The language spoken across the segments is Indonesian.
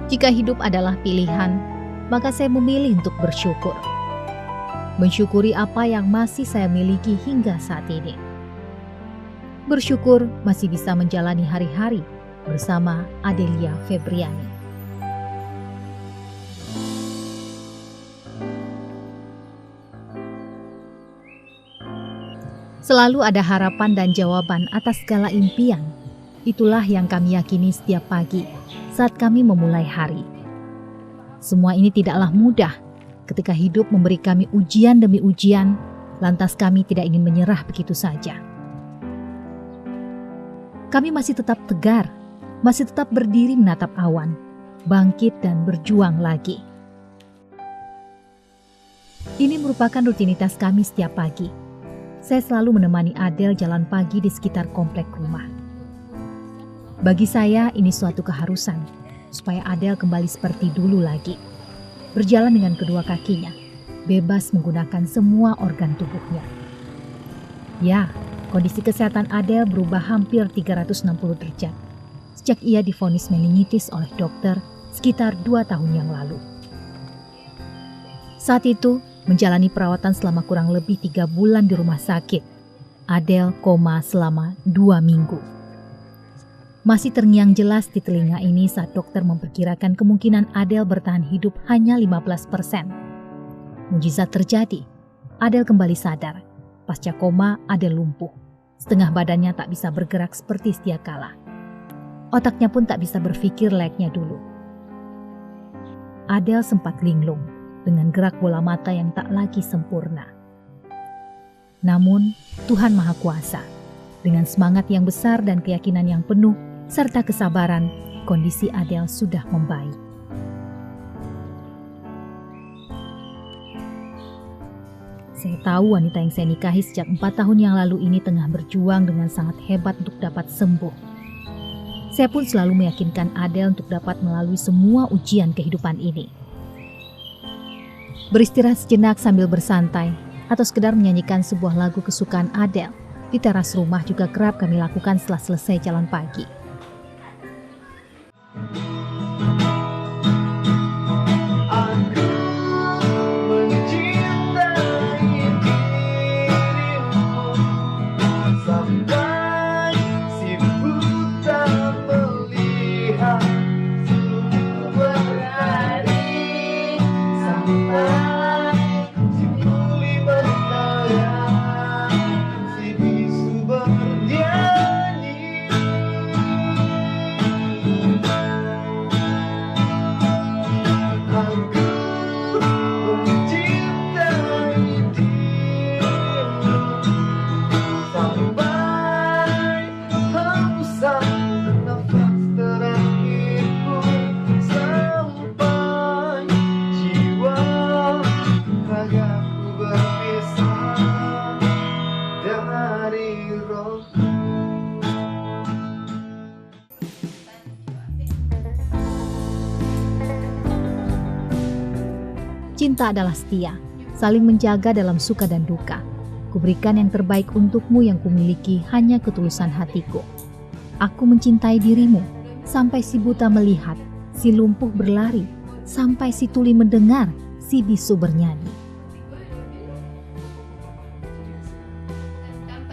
Jika hidup adalah pilihan, maka saya memilih untuk bersyukur. Mensyukuri apa yang masih saya miliki hingga saat ini. Bersyukur masih bisa menjalani hari-hari bersama Adelia Febriani. Selalu ada harapan dan jawaban atas segala impian. Itulah yang kami yakini setiap pagi saat kami memulai hari. Semua ini tidaklah mudah ketika hidup memberi kami ujian demi ujian, lantas kami tidak ingin menyerah begitu saja. Kami masih tetap tegar, masih tetap berdiri menatap awan, bangkit dan berjuang lagi. Ini merupakan rutinitas kami setiap pagi. Saya selalu menemani Adel jalan pagi di sekitar komplek rumah. Bagi saya ini suatu keharusan, supaya Adel kembali seperti dulu lagi. Berjalan dengan kedua kakinya, bebas menggunakan semua organ tubuhnya. Ya, kondisi kesehatan Adel berubah hampir 360 derajat sejak ia divonis meningitis oleh dokter sekitar 2 tahun yang lalu. Saat itu, menjalani perawatan selama kurang lebih 3 bulan di rumah sakit. Adel koma selama 2 minggu. Masih terngiang jelas di telinga ini saat dokter memperkirakan kemungkinan Adel bertahan hidup hanya 15%. Mujizat terjadi. Adel kembali sadar. Pasca koma, Adel lumpuh. Setengah badannya tak bisa bergerak seperti sedia kala. Otaknya pun tak bisa berpikir layaknya dulu. Adel sempat linglung dengan gerak bola mata yang tak lagi sempurna. Namun, Tuhan Maha Kuasa, dengan semangat yang besar dan keyakinan yang penuh, serta kesabaran, kondisi Adel sudah membaik. Saya tahu wanita yang saya nikahi sejak 4 tahun yang lalu ini tengah berjuang dengan sangat hebat untuk dapat sembuh. Saya pun selalu meyakinkan Adel untuk dapat melalui semua ujian kehidupan ini. Beristirahat sejenak sambil bersantai, atau sekedar menyanyikan sebuah lagu kesukaan Adel di teras rumah juga kerap kami lakukan setelah selesai jalan pagi. Cinta adalah setia, saling menjaga dalam suka dan duka. Kuberikan yang terbaik untukmu yang kumiliki hanya ketulusan hatiku. Aku mencintai dirimu, sampai si buta melihat, si lumpuh berlari, sampai si tuli mendengar, si bisu bernyanyi.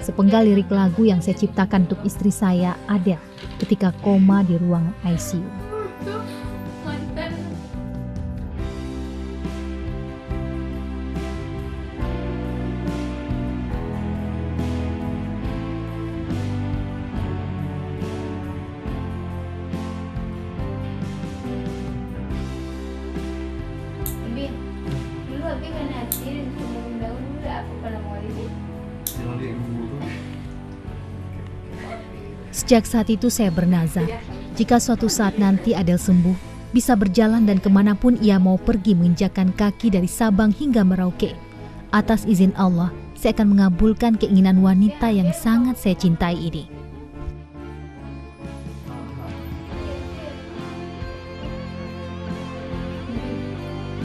Sepenggal lirik lagu yang saya ciptakan untuk istri saya, Adel, ketika koma di ruangan ICU. Sejak saat itu saya bernazar, jika suatu saat nanti Adel sembuh, bisa berjalan dan kemanapun ia mau pergi menginjakkan kaki dari Sabang hingga Merauke. Atas izin Allah, saya akan mengabulkan keinginan wanita yang sangat saya cintai ini.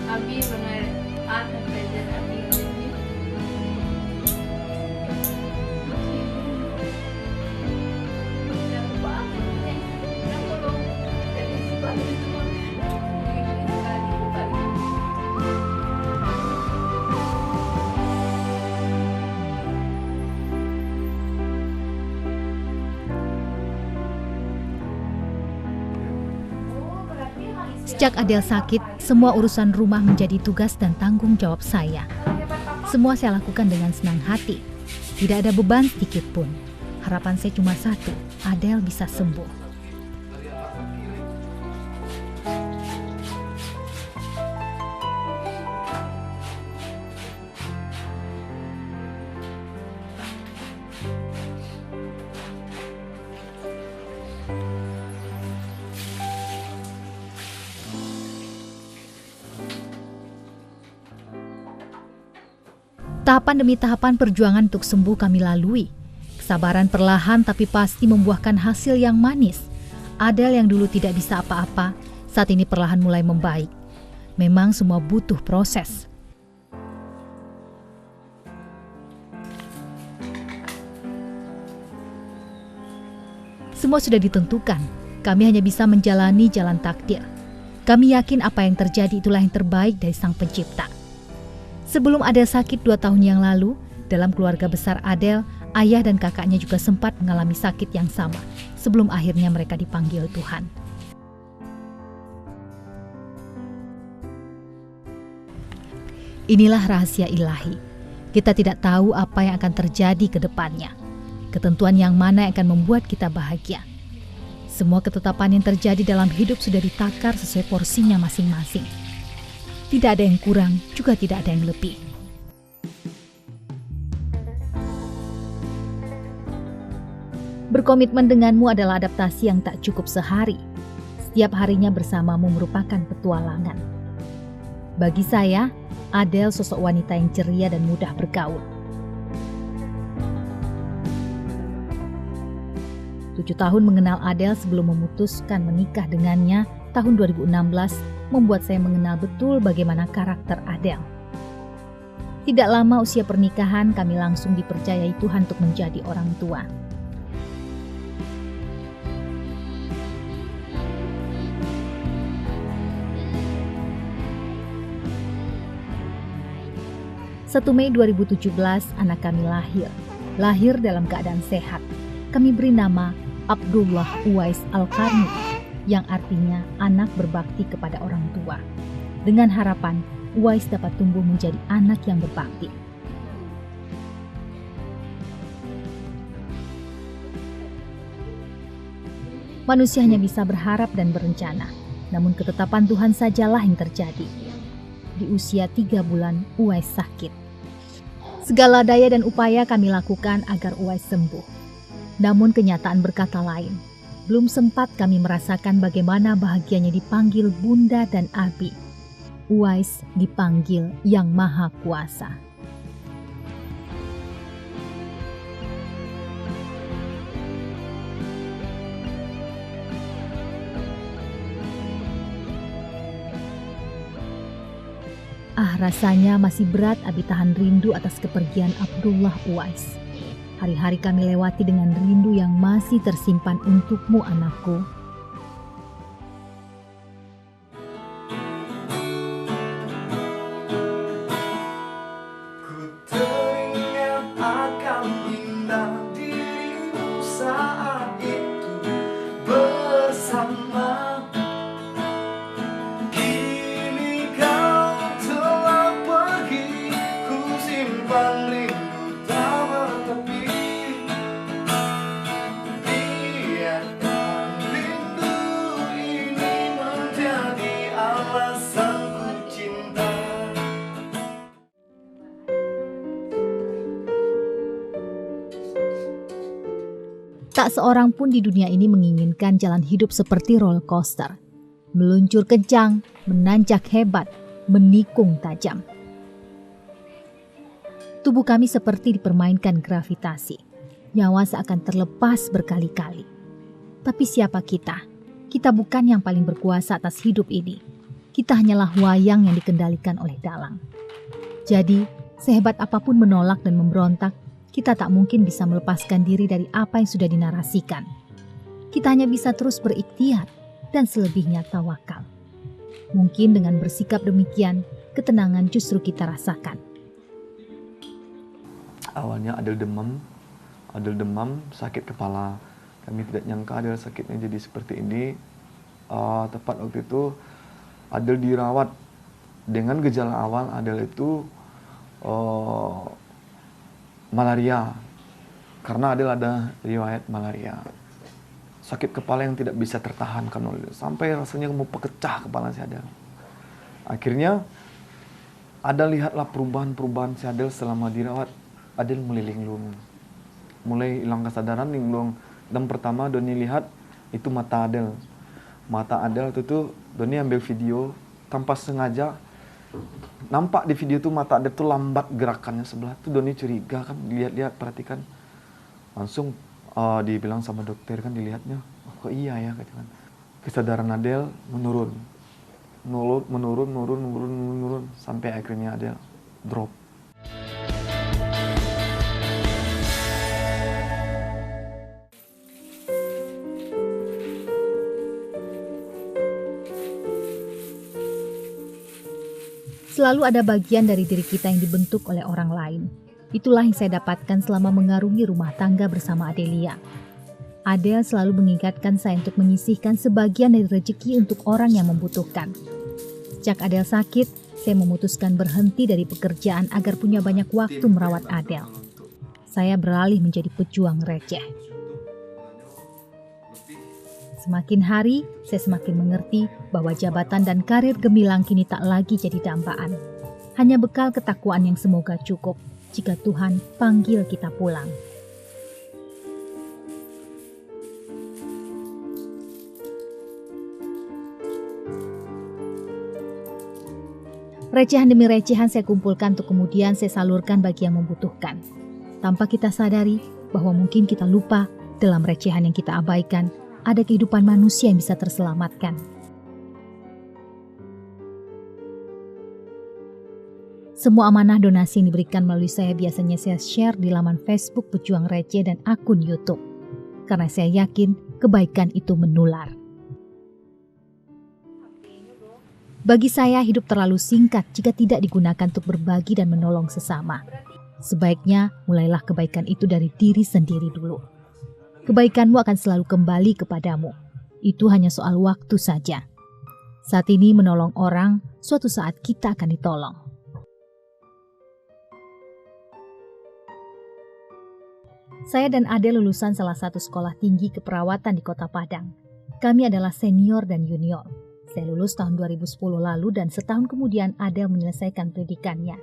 Abi benar anak belajar Abi ini. Jangan lupa aku nih. Aku belum dari sebab itu. Sejak Adel sakit, semua urusan rumah menjadi tugas dan tanggung jawab saya. Semua saya lakukan dengan senang hati. Tidak ada beban sedikit pun. Harapan saya cuma satu, Adel bisa sembuh. Tahapan demi tahapan perjuangan untuk sembuh kami lalui. Kesabaran perlahan tapi pasti membuahkan hasil yang manis. Adel yang dulu tidak bisa apa-apa, saat ini perlahan mulai membaik. Memang semua butuh proses. Semua sudah ditentukan, kami hanya bisa menjalani jalan takdir. Kami yakin apa yang terjadi itulah yang terbaik dari Sang Pencipta. Sebelum Adel sakit 2 tahun yang lalu, dalam keluarga besar Adel, ayah dan kakaknya juga sempat mengalami sakit yang sama sebelum akhirnya mereka dipanggil Tuhan. Inilah rahasia ilahi. Kita tidak tahu apa yang akan terjadi ke depannya. Ketentuan yang mana yang akan membuat kita bahagia. Semua ketetapan yang terjadi dalam hidup sudah ditakar sesuai porsinya masing-masing. Tidak ada yang kurang, juga tidak ada yang lebih. Berkomitmen denganmu adalah adaptasi yang tak cukup sehari. Setiap harinya bersamamu merupakan petualangan. Bagi saya, Adel sosok wanita yang ceria dan mudah bergaul. 7 tahun mengenal Adel sebelum memutuskan menikah dengannya tahun 2016 membuat saya mengenal betul bagaimana karakter Adel. Tidak lama usia pernikahan kami langsung dipercayai Tuhan untuk menjadi orang tua. Satu Mei 2017 anak kami lahir dalam keadaan sehat. Kami beri nama Abdullah Uwais Al-Qarni, yang artinya anak berbakti kepada orang tua. Dengan harapan Uwais dapat tumbuh menjadi anak yang berbakti. Manusia hanya bisa berharap dan berencana, namun ketetapan Tuhan sajalah yang terjadi. Di usia 3 bulan Uwais sakit. Segala daya dan upaya kami lakukan agar Uwais sembuh. Namun kenyataan berkata lain. Belum sempat kami merasakan bagaimana bahagianya dipanggil Bunda dan Abi. Uwais dipanggil Yang Maha Kuasa. Rasanya masih berat Abi tahan rindu atas kepergian Abdullah Uwais. Hari-hari kami lewati dengan rindu yang masih tersimpan untukmu, anakku. Ku teringat akan indah dirimu saat itu bersama. Kini kau telah pergi, ku simpan rindu tak bertepi. Tak seorang pun di dunia ini menginginkan jalan hidup seperti roller coaster. Meluncur kencang, menanjak hebat, menikung tajam. Tubuh kami seperti dipermainkan gravitasi. Nyawa seakan terlepas berkali-kali. Tapi siapa kita? Kita bukan yang paling berkuasa atas hidup ini. Kita hanyalah wayang yang dikendalikan oleh dalang. Jadi, sehebat apapun menolak dan memberontak, kita tak mungkin bisa melepaskan diri dari apa yang sudah dinarasikan. Kita hanya bisa terus berikhtiar dan selebihnya tawakal. Mungkin dengan bersikap demikian, ketenangan justru kita rasakan. Awalnya Adel demam, sakit kepala. Kami tidak nyangka Adel sakitnya jadi seperti ini. Tepat waktu itu Adel dirawat dengan gejala awal. Adel itu malaria, karena Adel ada riwayat malaria. Sakit kepala yang tidak bisa tertahankan oleh, sampai rasanya mau pecah kepala si Adel. Akhirnya Adel lihatlah perubahan si Adel selama dirawat. Adel mulai linglung, mulai hilang kesadaran, linglung. Dan pertama Doni lihat itu mata Adel. Mata Adel itu tuh Doni ambil video tanpa sengaja. Nampak di video tuh mata Adel tuh lambat gerakannya sebelah tuh. Doni curiga kan, lihat-lihat, perhatikan. Langsung dibilang sama dokter kan, dilihatnya, oh, kok iya ya kan. Kesadaran Adel menurun sampai akhirnya Adel drop. Selalu ada bagian dari diri kita yang dibentuk oleh orang lain. Itulah yang saya dapatkan selama mengarungi rumah tangga bersama Adelia. Adel selalu mengingatkan saya untuk menyisihkan sebagian dari rezeki untuk orang yang membutuhkan. Sejak Adel sakit, saya memutuskan berhenti dari pekerjaan agar punya banyak waktu merawat Adel. Saya beralih menjadi pejuang receh. Semakin hari, saya semakin mengerti bahwa jabatan dan karir gemilang kini tak lagi jadi dambaan. Hanya bekal ketakwaan yang semoga cukup jika Tuhan panggil kita pulang. Recehan demi recehan saya kumpulkan untuk kemudian saya salurkan bagi yang membutuhkan. Tanpa kita sadari bahwa mungkin kita lupa dalam recehan yang kita abaikan, ada kehidupan manusia yang bisa terselamatkan. Semua amanah donasi yang diberikan melalui saya biasanya saya share di laman Facebook Pejuang Receh dan akun YouTube. Karena saya yakin kebaikan itu menular. Bagi saya hidup terlalu singkat jika tidak digunakan untuk berbagi dan menolong sesama. Sebaiknya mulailah kebaikan itu dari diri sendiri dulu. Kebaikanmu akan selalu kembali kepadamu. Itu hanya soal waktu saja. Saat ini menolong orang, suatu saat kita akan ditolong. Saya dan Adel lulusan salah satu sekolah tinggi keperawatan di Kota Padang. Kami adalah senior dan junior. Saya lulus tahun 2010 lalu dan setahun kemudian Adel menyelesaikan pendidikannya.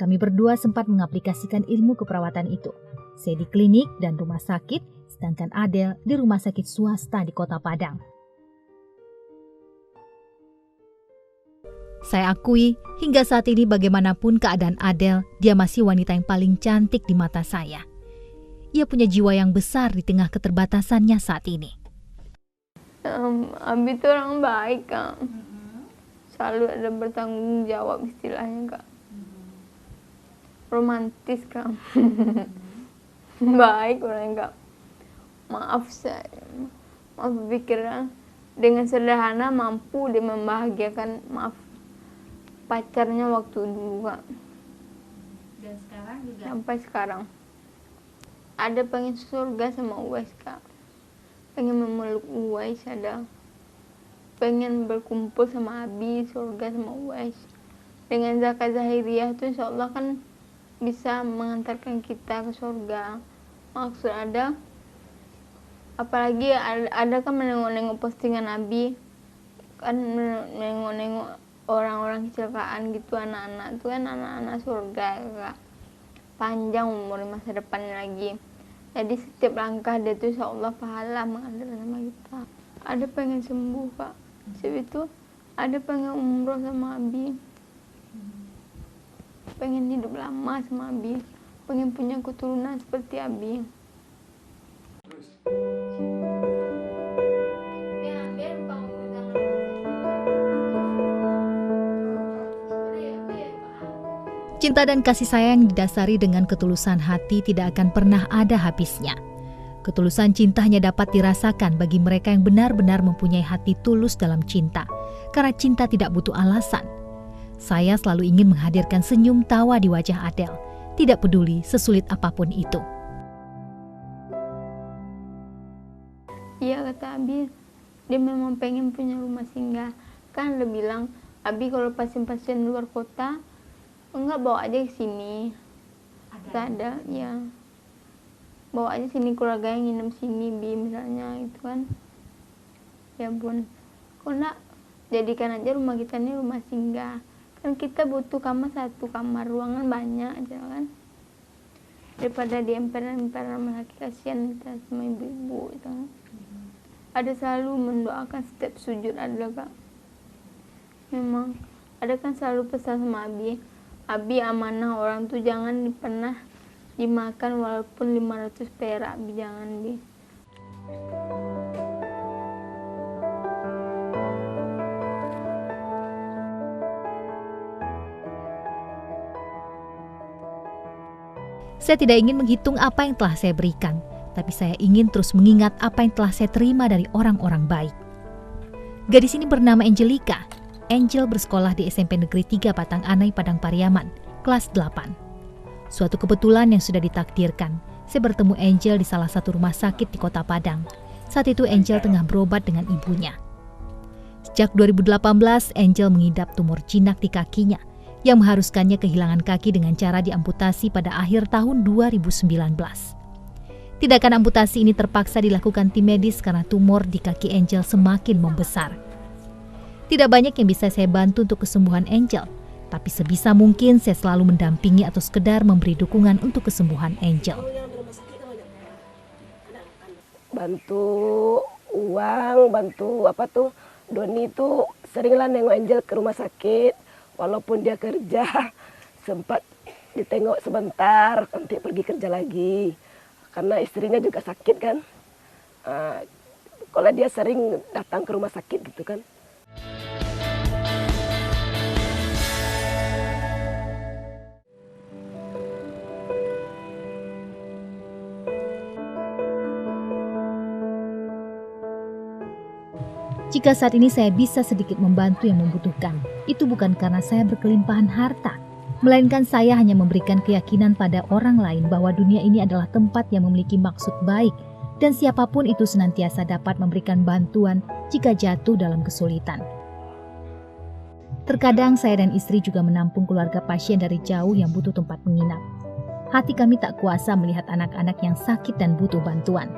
Kami berdua sempat mengaplikasikan ilmu keperawatan itu. Saya di klinik dan rumah sakit, sedangkan Adel di rumah sakit swasta di Kota Padang. Saya akui, hingga saat ini bagaimanapun keadaan Adel, dia masih wanita yang paling cantik di mata saya. Ia punya jiwa yang besar di tengah keterbatasannya saat ini. Abi itu orang baik, Kak. Selalu ada bertanggung jawab istilahnya, Kak. Romantis, Kak. Baik orangnya, Kak. Maaf pikiran dengan sederhana mampu dia membahagiakan pacarnya waktu dulu, Kak. Dan sekarang juga Sampai sekarang. Ada pengen surga sama Uwais, Kak. Pengen memeluk Uwais, ada pengen berkumpul sama Abi, surga sama Uwais. Dengan zakat zahiriyah itu insya Allah kan bisa mengantarkan kita ke surga. Maksud ada, apalagi ada kan menengok-nengok postingan Abi, kan menengok-nengok orang-orang kecelakaan gitu, anak-anak itu kan anak-anak surga, Kak. Panjang umur masa depannya lagi. Jadi setiap langkah dia tuh insya Allah pahala mengalir sama kita. Ada pengen sembuh, Kak. Sebab itu ada pengen umroh sama Abi. Pengen hidup lama sama Abi. Pengen punya keturunan seperti Abi. Cinta dan kasih sayang didasari dengan ketulusan hati tidak akan pernah ada habisnya. Ketulusan cinta hanya dapat dirasakan bagi mereka yang benar-benar mempunyai hati tulus dalam cinta. Karena cinta tidak butuh alasan. Saya selalu ingin menghadirkan senyum tawa di wajah Adel. Tidak peduli sesulit apapun itu. Iya, kata Abi, dia memang pengen punya rumah singgah. Kan udah bilang, Abi kalau pasien-pasien luar kota, enggak bawa aja ke sini. Ada, ya. Bawa aja sini keluarga yang nginep sini, Bi, misalnya gitu kan. Ya bun, kok enggak jadikan aja rumah kita ini rumah singgah. Kan kita butuh kamar 1 kamar, ruangan banyak aja kan. Daripada di emperan-emperan rumah sakit, kasihan kita sama ibu-ibu gitu kan. Ada selalu mendoakan setiap sujud adalah Kak. Memang ada kan selalu pesan sama Abi amanah orang tuh jangan pernah dimakan walaupun 500 perak, Abi jangan, Bi. Saya tidak ingin menghitung apa yang telah saya berikan, tapi saya ingin terus mengingat apa yang telah saya terima dari orang-orang baik. Gadis ini bernama Angelica. Angel bersekolah di SMP Negeri 3 Patang Anai, Padang Pariaman, kelas 8. Suatu kebetulan yang sudah ditakdirkan, saya bertemu Angel di salah satu rumah sakit di Kota Padang. Saat itu Angel tengah berobat dengan ibunya. Sejak 2018, Angel mengidap tumor jinak di kakinya, yang mengharuskannya kehilangan kaki dengan cara diamputasi pada akhir tahun 2019. Tindakan amputasi ini terpaksa dilakukan tim medis karena tumor di kaki Angel semakin membesar. Tidak banyak yang bisa saya bantu untuk kesembuhan Angel, tapi sebisa mungkin saya selalu mendampingi atau sekedar memberi dukungan untuk kesembuhan Angel. Bantu uang, bantu Doni itu seringlah nengok Angel ke rumah sakit. Walaupun dia kerja, sempat ditengok sebentar, nanti pergi kerja lagi. Karena istrinya juga sakit kan. Kalau dia sering datang ke rumah sakit gitu kan. Jika saat ini saya bisa sedikit membantu yang membutuhkan, itu bukan karena saya berkelimpahan harta, melainkan saya hanya memberikan keyakinan pada orang lain bahwa dunia ini adalah tempat yang memiliki maksud baik dan siapapun itu senantiasa dapat memberikan bantuan jika jatuh dalam kesulitan. Terkadang saya dan istri juga menampung keluarga pasien dari jauh yang butuh tempat menginap. Hati kami tak kuasa melihat anak-anak yang sakit dan butuh bantuan.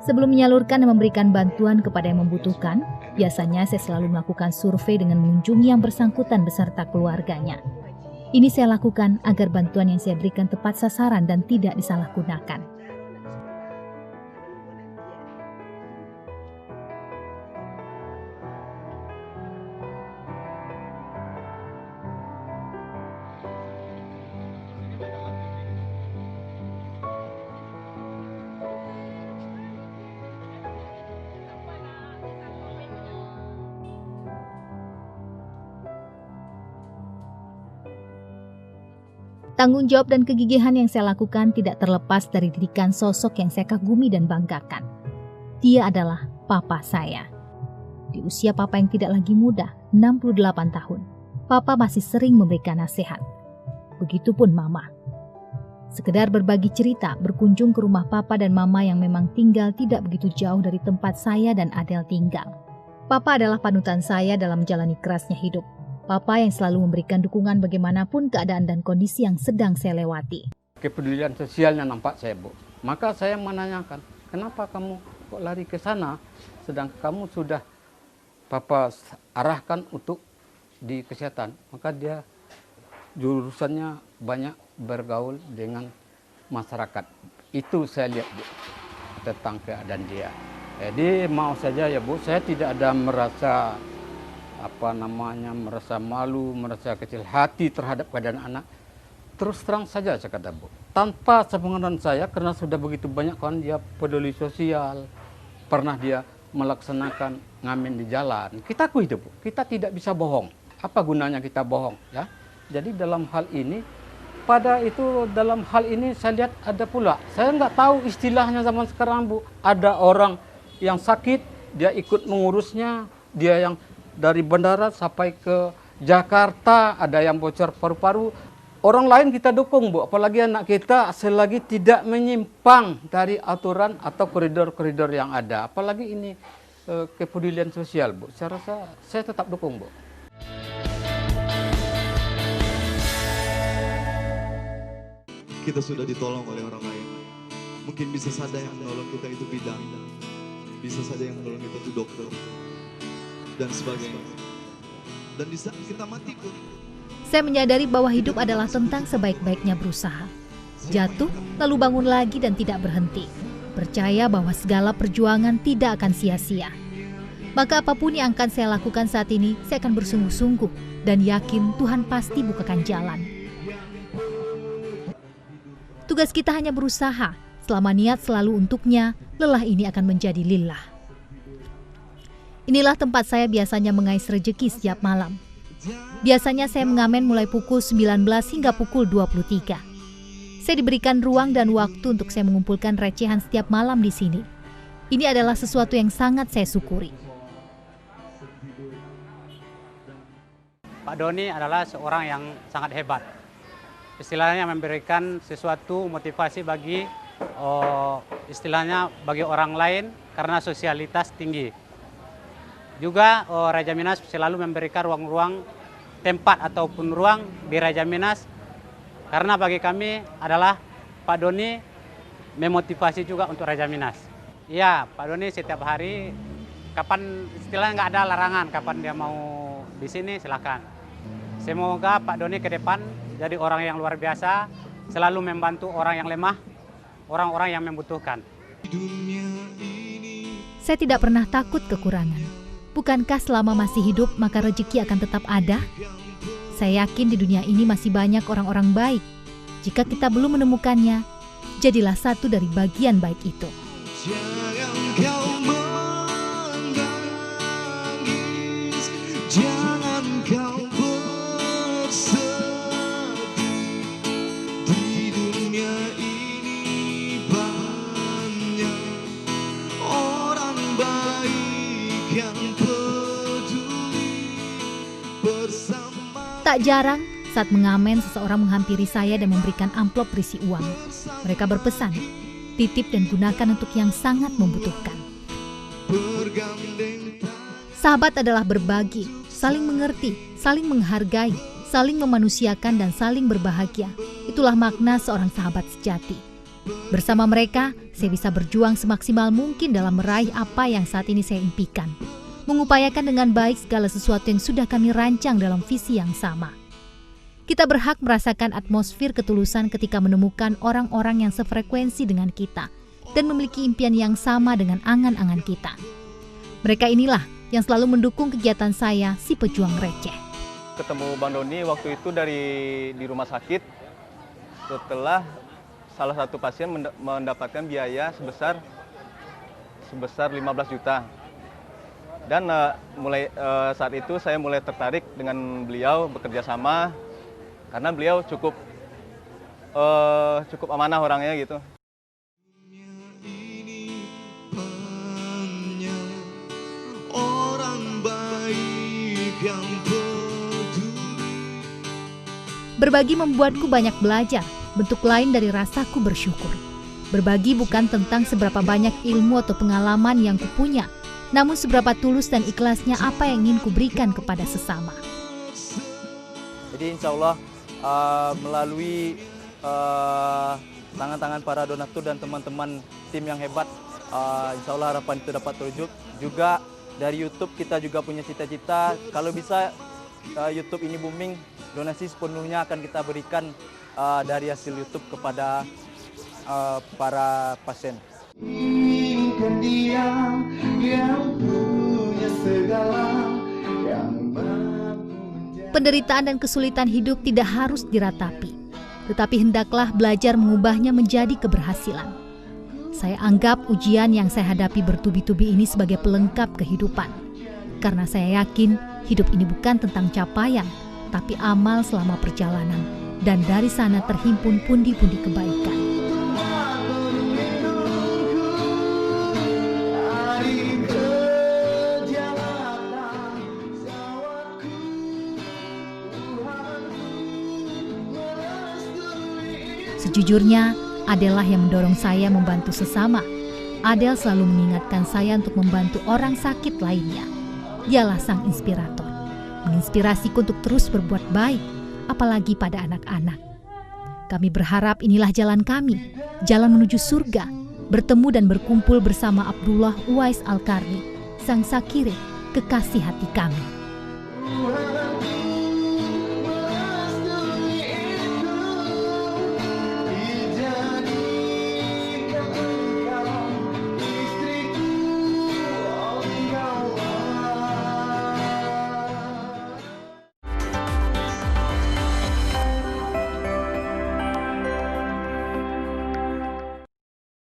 Sebelum menyalurkan dan memberikan bantuan kepada yang membutuhkan, biasanya saya selalu melakukan survei dengan mengunjungi yang bersangkutan beserta keluarganya. Ini saya lakukan agar bantuan yang saya berikan tepat sasaran dan tidak disalahgunakan. Tanggung jawab dan kegigihan yang saya lakukan tidak terlepas dari didikan sosok yang saya kagumi dan banggakan. Dia adalah papa saya. Di usia papa yang tidak lagi muda, 68 tahun, papa masih sering memberikan nasihat. Begitupun mama. Sekedar berbagi cerita, berkunjung ke rumah papa dan mama yang memang tinggal tidak begitu jauh dari tempat saya dan Adel tinggal. Papa adalah panutan saya dalam menjalani kerasnya hidup. Papa yang selalu memberikan dukungan bagaimanapun keadaan dan kondisi yang sedang saya lewati. Kepedulian sosialnya nampak saya, Bu. Maka saya menanyakan, kenapa kamu kok lari ke sana? Sedang kamu sudah Papa arahkan untuk di kesehatan. Maka dia jurusannya banyak bergaul dengan masyarakat. Itu saya lihat, Bu, tentang keadaan dia. Jadi mau saja ya, Bu, saya tidak ada merasa merasa malu, merasa kecil hati terhadap keadaan anak. Terus terang saja saya kata, Bu, tanpa sepengetahuan saya, karena sudah begitu banyak kan dia peduli sosial, pernah dia melaksanakan ngamen di jalan. Kita akui itu, Bu, kita tidak bisa bohong. Apa gunanya kita bohong, ya? Jadi dalam hal ini, dalam hal ini saya lihat ada pula, saya nggak tahu istilahnya zaman sekarang, Bu, ada orang yang sakit, dia ikut mengurusnya, dia yang dari bandara sampai ke Jakarta, ada yang bocor paru-paru. Orang lain kita dukung, Bu, apalagi anak kita selagi tidak menyimpang dari aturan atau koridor-koridor yang ada. Apalagi ini kepedulian sosial, Bu. Saya rasa saya tetap dukung, Bu. Kita sudah ditolong oleh orang lain. Mungkin bisa saja yang menolong kita itu bidan, bisa saja yang menolong kita itu dokter, dan sebagainya. Dan di saat kita mati pun, Saya menyadari bahwa hidup adalah tentang sebaik-baiknya berusaha. Jatuh, lalu bangun lagi dan tidak berhenti. Percaya bahwa segala perjuangan tidak akan sia-sia. Maka apapun yang akan saya lakukan saat ini, saya akan bersungguh-sungguh dan yakin Tuhan pasti bukakan jalan. Tugas kita hanya berusaha. Selama niat selalu untuknya, lelah ini akan menjadi lillah. Inilah tempat saya biasanya mengais rejeki setiap malam. Biasanya saya mengamen mulai pukul 19 hingga pukul 23. Saya diberikan ruang dan waktu untuk saya mengumpulkan recehan setiap malam di sini. Ini adalah sesuatu yang sangat saya syukuri. Pak Doni adalah seorang yang sangat hebat. Istilahnya memberikan sesuatu motivasi bagi bagi orang lain karena sosialitas tinggi. Juga Raja Minas selalu memberikan ruang-ruang tempat ataupun ruang di Raja Minas karena bagi kami adalah Pak Doni memotivasi juga untuk Raja Minas. Iya, Pak Doni setiap hari kapan istilahnya nggak ada larangan kapan dia mau di sini silakan. Semoga Pak Doni ke depan jadi orang yang luar biasa, selalu membantu orang yang lemah, orang-orang yang membutuhkan. Saya tidak pernah takut kekurangan. Bukankah selama masih hidup maka rezeki akan tetap ada? Saya yakin di dunia ini masih banyak orang-orang baik. Jika kita belum menemukannya, jadilah satu dari bagian baik itu. jangan kau menangis, jangan kau bersedih. Di dunia ini banyak orang baik yang peduli bersama. Tak jarang saat mengamen seseorang menghampiri saya dan memberikan amplop berisi uang. Mereka berpesan, titip dan gunakan untuk yang sangat membutuhkan. Sahabat adalah berbagi, saling mengerti, saling menghargai, saling memanusiakan dan saling berbahagia. Itulah makna seorang sahabat sejati. Bersama mereka, saya bisa berjuang semaksimal mungkin dalam meraih apa yang saat ini saya impikan. Mengupayakan dengan baik segala sesuatu yang sudah kami rancang dalam visi yang sama. Kita berhak merasakan atmosfer ketulusan ketika menemukan orang-orang yang sefrekuensi dengan kita dan memiliki impian yang sama dengan angan-angan kita. Mereka inilah yang selalu mendukung kegiatan saya, si pejuang receh. Ketemu Bang Doni waktu itu di rumah sakit setelah salah satu pasien mendapatkan biaya sebesar 15 juta. Dan saat itu saya mulai tertarik dengan beliau bekerja sama karena beliau cukup amanah orangnya gitu. Orang baik yang Berbagi membuatku banyak belajar, bentuk lain dari rasaku bersyukur. Berbagi bukan tentang seberapa banyak ilmu atau pengalaman yang kupunya, namun seberapa tulus dan ikhlasnya apa yang ingin kuberikan kepada sesama. Jadi insya Allah melalui tangan-tangan para donatur dan teman-teman tim yang hebat, insya Allah harapan itu dapat terwujud. Juga dari YouTube kita juga punya cita-cita, kalau bisa YouTube ini booming, donasi sepenuhnya akan kita berikan dari hasil YouTube kepada para pasien. inginkan dia yang punya segala yang mampu. Penderitaan dan kesulitan hidup tidak harus diratapi, tetapi hendaklah belajar mengubahnya menjadi keberhasilan. Saya anggap ujian yang saya hadapi bertubi-tubi ini sebagai pelengkap kehidupan. Karena saya yakin hidup ini bukan tentang capaian, tapi amal selama perjalanan. Dan dari sana terhimpun pundi-pundi kebaikan. Sejujurnya, Adelah yang mendorong saya membantu sesama. Adel selalu mengingatkan saya untuk membantu orang sakit lainnya. Dialah sang inspirator, menginspirasiku untuk terus berbuat baik, apalagi pada anak-anak. Kami berharap inilah jalan kami, jalan menuju surga, bertemu dan berkumpul bersama Abdullah Uwais Al-Qarni, sang sakire, kekasih hati kami.